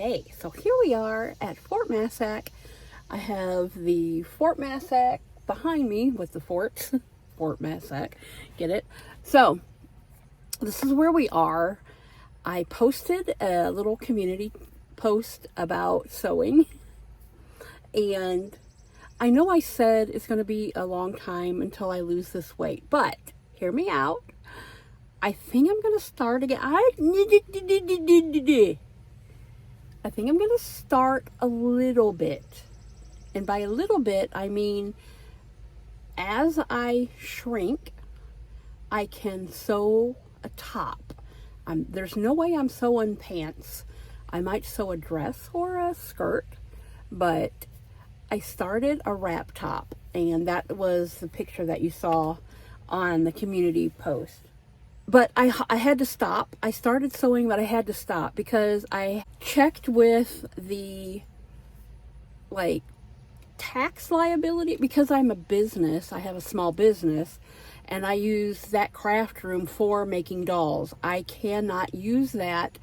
Okay, so here we are at Fort Massac. I have the Fort Massac behind me with the forts. Fort Massac, get it? So, this is where we are. I posted a little community post about sewing. And I know I said it's going to be a long time until I lose this weight. But, hear me out. I think I'm going to start again. I think I'm going to start a little bit. And by a little bit, I mean, as I shrink, I can sew a top. There's no way I'm sewing pants. I might sew a dress or a skirt, but I started a wrap top, and that was the picture that you saw on the community post. But I had to stop. I started sewing, but I had to stop because I checked with the, tax liability, because I'm a business. I have a small business, and I use that craft room for making dolls. I cannot use that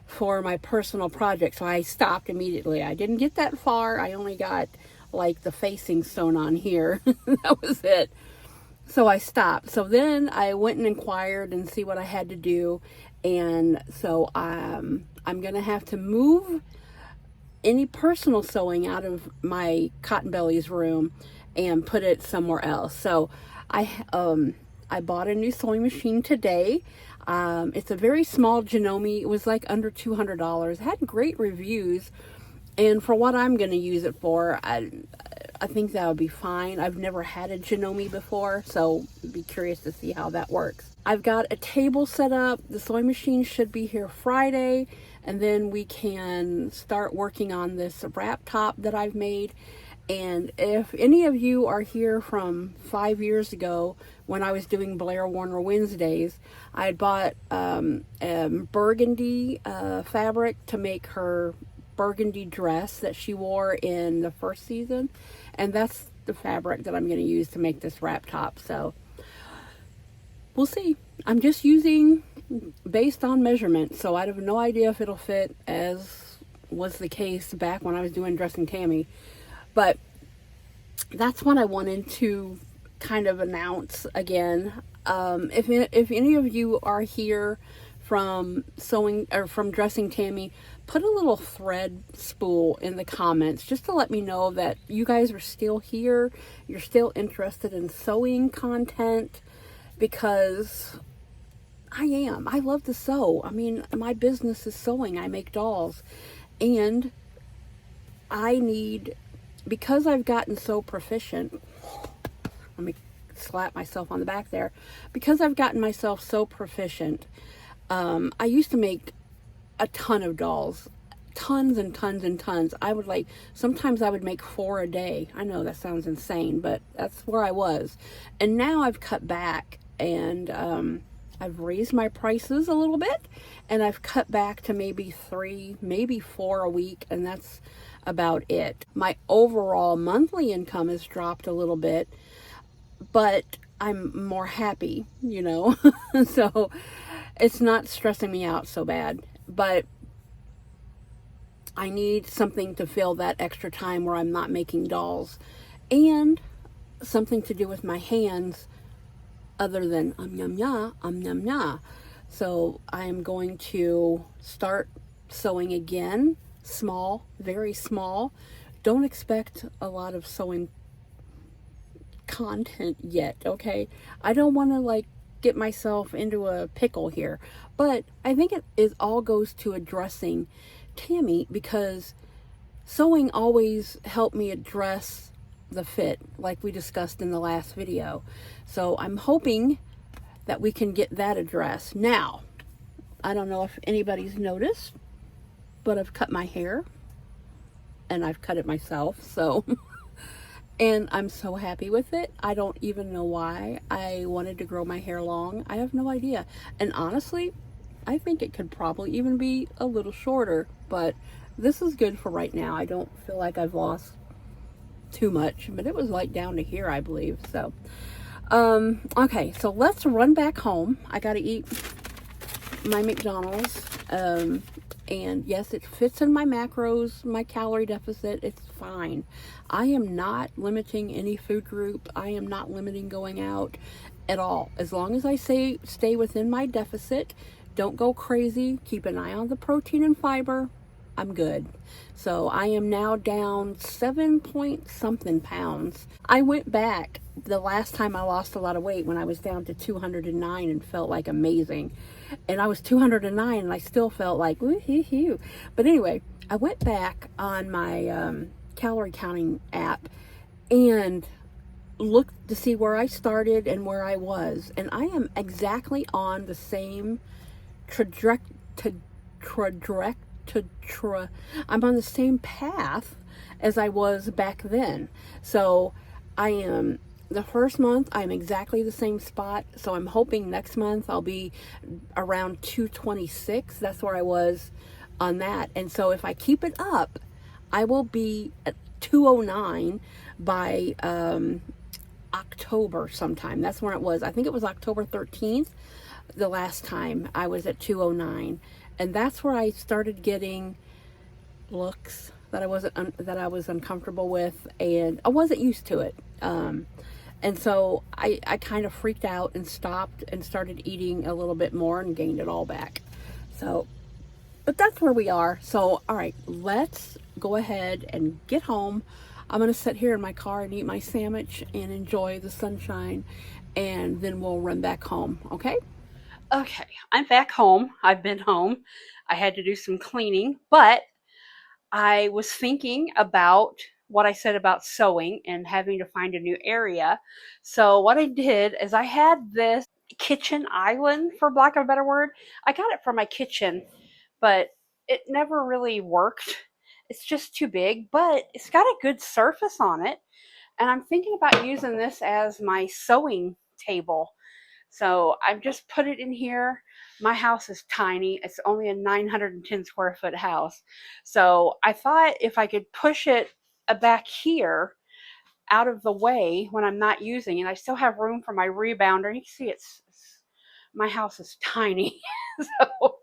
for my personal project, so I stopped immediately. I didn't get that far. I only got, the facing sewn on here. That was it. So I stopped. So then I went and inquired and see what I had to do. And so I'm going to have to move any personal sewing out of my Cotton Bellies room and put it somewhere else. So I bought a new sewing machine today. It's a very small Janome. It was under $200. It had great reviews. And for what I'm going to use it for, I think that would be fine. I've never had a Janome before, so I'd be curious to see how that works. I've got a table set up. The sewing machine should be here Friday, and then we can start working on this wrap top that I've made. And if any of you are here from 5 years ago when I was doing Blair Warner Wednesdays, I had bought burgundy fabric to make her burgundy dress that she wore in the first season, and that's the fabric that I'm going to use to make this wrap top. So we'll see. I'm just using based on measurement, so I have no idea if it'll fit, as was the case back when I was doing Dressing Tammy. But that's what I wanted to kind of announce again. If any of you are here from sewing or from Dressing Tammy, put a little thread spool in the comments just to let me know that you guys are still here. You're still interested in sewing content, because I am. I love to sew. I mean, my business is sewing. I make dolls, and I need, because I've gotten so proficient, let me slap myself on the back there, because I've gotten myself so proficient. I used to make a ton of dolls, tons and tons and tons. Sometimes I would make 4 a day. I know that sounds insane, but that's where I was. And now I've cut back, and I've raised my prices a little bit, and I've cut back to maybe 3, maybe 4 a week, and that's about it. My overall monthly income has dropped a little bit, but I'm more happy, so it's not stressing me out so bad. But I need something to fill that extra time where I'm not making dolls, and something to do with my hands other than yum yum. So I'm going to start sewing again, small, very small. Don't expect a lot of sewing content yet, okay? I don't want to get myself into a pickle here, but I think it all goes to addressing Tammy, because sewing always helped me address the fit, like we discussed in the last video. So I'm hoping that we can get that addressed. Now, I don't know if anybody's noticed, but I've cut my hair, and I've cut it myself, so and I'm so happy with it. I don't even know why I wanted to grow my hair long. I have no idea. And honestly, I think it could probably even be a little shorter, but this is good for right now. I don't feel like I've lost too much, but it was down to here, I believe. So okay, so let's run back home. I gotta eat my McDonald's, And yes, it fits in my macros, my calorie deficit. It's fine. I am not limiting any food group. I am not limiting going out at all. As long as I stay within my deficit, don't go crazy, keep an eye on the protein and fiber, I'm good. So I am now down 7 point something pounds. I went back the last time I lost a lot of weight when I was down to 209 and felt like amazing. And I was 209 and I still felt like woo-hoo-hoo. But anyway, I went back on my calorie counting app and looked to see where I started and where I was. And I am exactly on the same trajectory. I'm on the same path as I was back then. So I am, the first month I'm exactly the same spot. So I'm hoping next month I'll be around 226. That's where I was on that. And so if I keep it up, I will be at 209 by October sometime. That's when it was. I think it was October 13th the last time I was at 209. And that's where I started getting looks that I was uncomfortable with, and I wasn't used to it. And so I kind of freaked out and stopped and started eating a little bit more and gained it all back. So, but that's where we are. So, all right, let's go ahead and get home. I'm going to sit here in my car and eat my sandwich and enjoy the sunshine, and then we'll run back home, okay? Okay, I'm back home. I've been home. I had to do some cleaning, but I was thinking about what I said about sewing and having to find a new area. So what I did is I had this kitchen island, for lack of a better word. I got it from my kitchen, but it never really worked. It's just too big, but it's got a good surface on it. And I'm thinking about using this as my sewing table. So I've just put it in here. My house is tiny. It's only a 910 square foot house. So I thought if I could push it back here out of the way when I'm not using, and I still have room for my rebounder. You can see my house is tiny. so,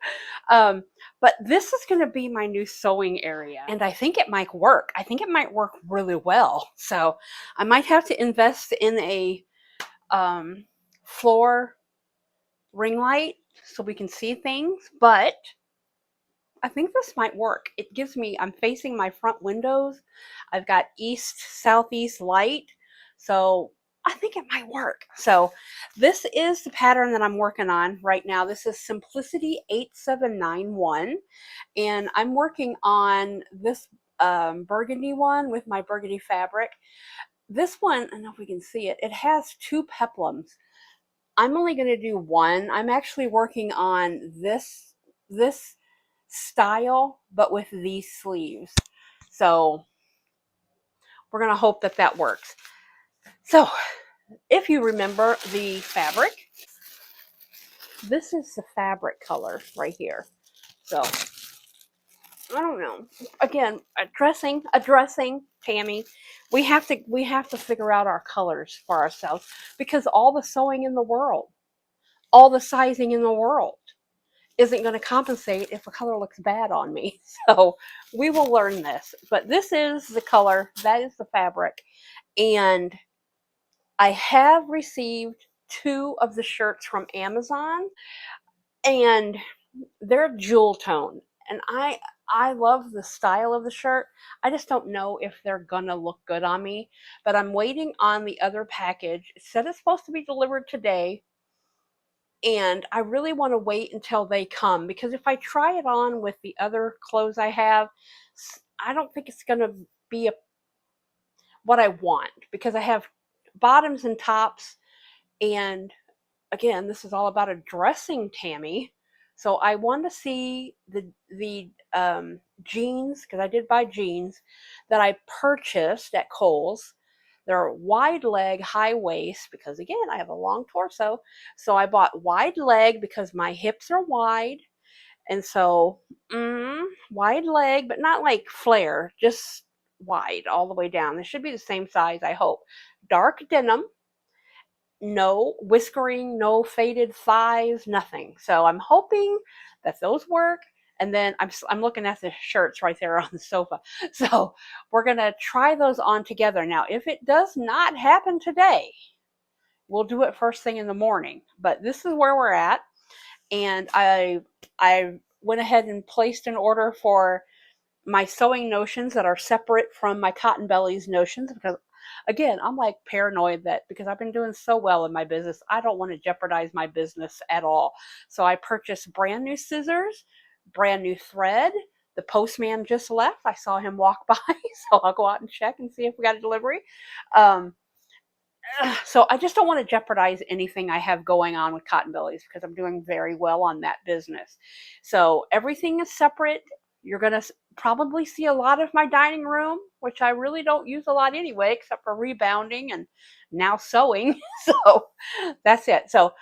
um, but this is going to be my new sewing area, and I think it might work. I think it might work really well. So I might have to invest in a floor ring light so we can see things, but I think this might work. It gives me, I'm facing my front windows. I've got east, southeast light. So I think it might work. So this is the pattern that I'm working on right now. This is Simplicity 8791. And I'm working on this burgundy one with my burgundy fabric. This one, I don't know if we can see it, it has two peplums. I'm only going to do one. I'm actually working on this style, but with these sleeves. So we're going to hope that that works. So if you remember the fabric, this is the fabric color right here. So I don't know. Again, addressing Tammy. We have to figure out our colors for ourselves, because all the sewing in the world, all the sizing in the world isn't going to compensate if a color looks bad on me. So we will learn this. But this is the color, that is the fabric. And I have received 2 of the shirts from Amazon, and they're jewel tone. And I love the style of the shirt. I just don't know if they're gonna look good on me. But I'm waiting on the other package. It said it's supposed to be delivered today, and I really want to wait until they come, because if I try it on with the other clothes I have, I don't think it's going to be what I want, because I have bottoms and tops, and again, this is all about addressing Tammy. So I want to see the jeans, because I did buy jeans that I purchased at Kohl's. They're wide leg, high waist, because again, I have a long torso. So I bought wide leg because my hips are wide. And so wide leg, but not like flare, just wide all the way down. They should be the same size, I hope. Dark denim, no whiskering, no faded thighs, nothing. So I'm hoping that those work. And then I'm looking at the shirts right there on the sofa. So we're going to try those on together. Now, if it does not happen today, we'll do it first thing in the morning. But this is where we're at. And I went ahead and placed an order for my sewing notions that are separate from my Cotton Bellies notions, because again, I'm like paranoid that because I've been doing so well in my business, I don't want to jeopardize my business at all. So I purchased brand new scissors, brand new thread. The postman just left. I saw him walk by, so I'll go out and check and see if we got a delivery. Um, so I just don't want to jeopardize anything I have going on with Cotton Bellies because I'm doing very well on that business. So everything is separate. You're going to probably see a lot of my dining room, which I really don't use a lot anyway, except for rebounding and now sewing. So that's it. So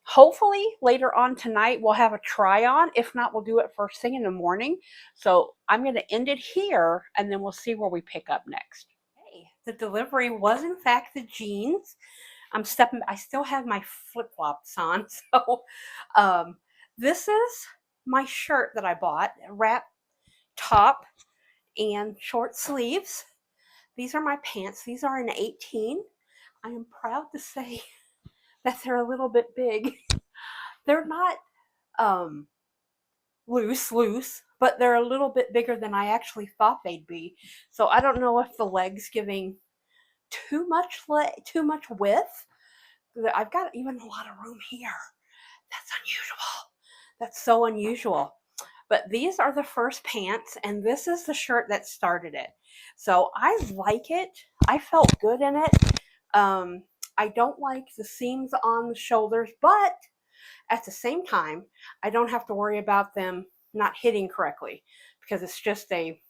hopefully later on tonight we'll have a try on. If not, we'll do it first thing in the morning. So I'm going to end it here and then we'll see where we pick up next. The delivery was in fact the jeans. I still have my flip-flops on. So this is my shirt that I bought, wrap top and short sleeves. These are my pants. These are an 18. I am proud to say that they're a little bit big. They're not loose, but they're a little bit bigger than I actually thought they'd be. So I don't know if the leg's giving too much width. I've got even a lot of room here. That's unusual. That's so unusual. But these are the first pants, and this is the shirt that started it. So I like it. I felt good in it. I don't like the seams on the shoulders, but at the same time, I don't have to worry about them not hitting correctly because it's just a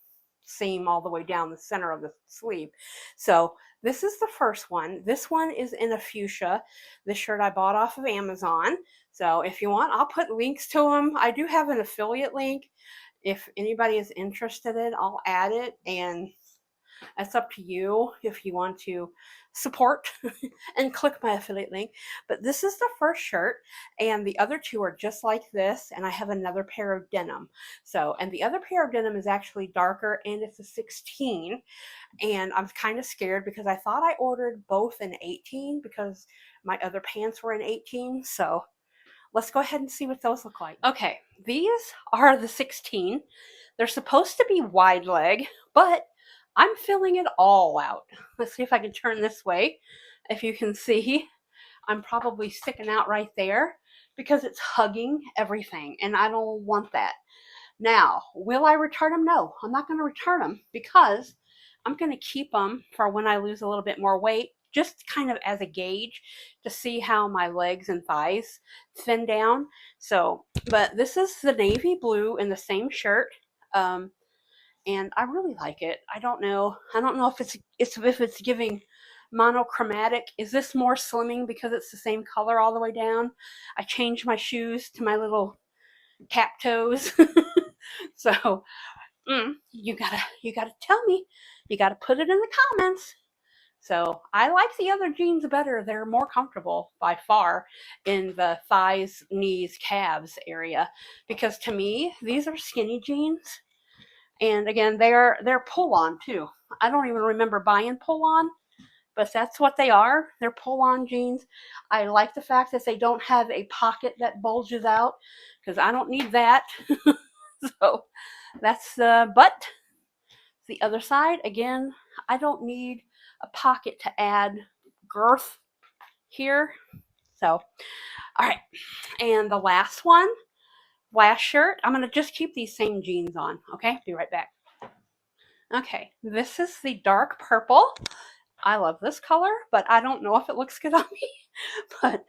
seam all the way down the center of the sleeve. So this is the first one. This one is in a fuchsia. This shirt I bought off of Amazon. So if you want, I'll put links to them. I do have an affiliate link. If anybody is interested in it, I'll add it, and that's up to you if you want to support and click my affiliate link. But this is the first shirt, and the other two are just like this, and I have another pair of denim. So, and the other pair of denim is actually darker, and it's a 16, and I'm kind of scared because I thought I ordered both in 18 because my other pants were in 18. So let's go ahead and see what those look like. Okay, these are the 16. They're supposed to be wide leg, but I'm filling it all out. Let's see if I can turn this way. If you can see, I'm probably sticking out right there because it's hugging everything, and I don't want that. Now, will I return them? No, I'm not going to return them because I'm going to keep them for when I lose a little bit more weight, just kind of as a gauge to see how my legs and thighs thin down. So, but this is the navy blue in the same shirt. And I really like it. I don't know if it's giving monochromatic. Is this more slimming because it's the same color all the way down? I changed my shoes to my little cap toes. So you gotta tell me. You gotta put it in the comments. So I like the other jeans better. They're more comfortable by far in the thighs, knees, calves area, because to me these are skinny jeans. And again, they're pull-on too. I don't even remember buying pull-on, but that's what they are. They're pull-on jeans. I like the fact that they don't have a pocket that bulges out because I don't need that. So that's the butt. The other side, again, I don't need a pocket to add girth here. So, all right. And the last shirt, I'm going to just keep these same jeans on. Okay, be right back. Okay, this is the dark purple. I love this color, but I don't know if it looks good on me. But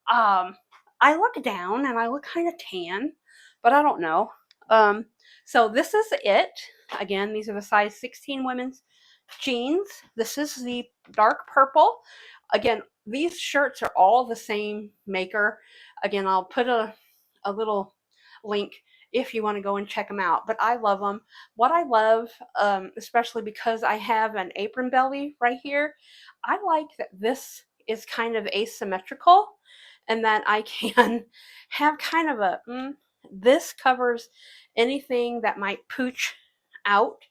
I look down and I look kind of tan, but I don't know. So this is it. Again, these are the size 16 women's jeans. This is the dark purple. Again, these shirts are all the same maker. Again, I'll put a little link if you want to go and check them out. But I love them. What I love, especially because I have an apron belly right here, I like that this is kind of asymmetrical and that I can have kind of a, this covers anything that might pooch out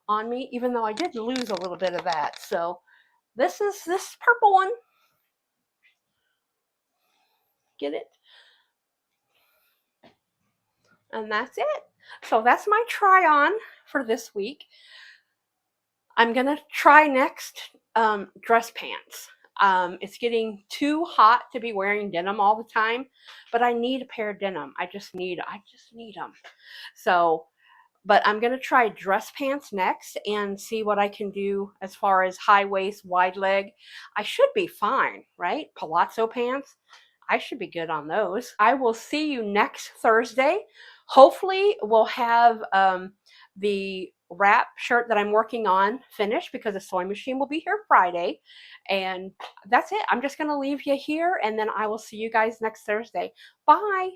on me, even though I did lose a little bit of that. So this is this purple one. Get it? And that's it. So that's my try on for this week. I'm gonna try next dress pants. It's getting too hot to be wearing denim all the time, but I need a pair of denim. I just need them. So, but I'm gonna try dress pants next and see what I can do as far as high waist, wide leg. I should be fine, right? Palazzo pants. I should be good on those. I will see you next Thursday. Hopefully, we'll have the wrap shirt that I'm working on finished because the sewing machine will be here Friday. And that's it. I'm just going to leave you here and then I will see you guys next Thursday. Bye.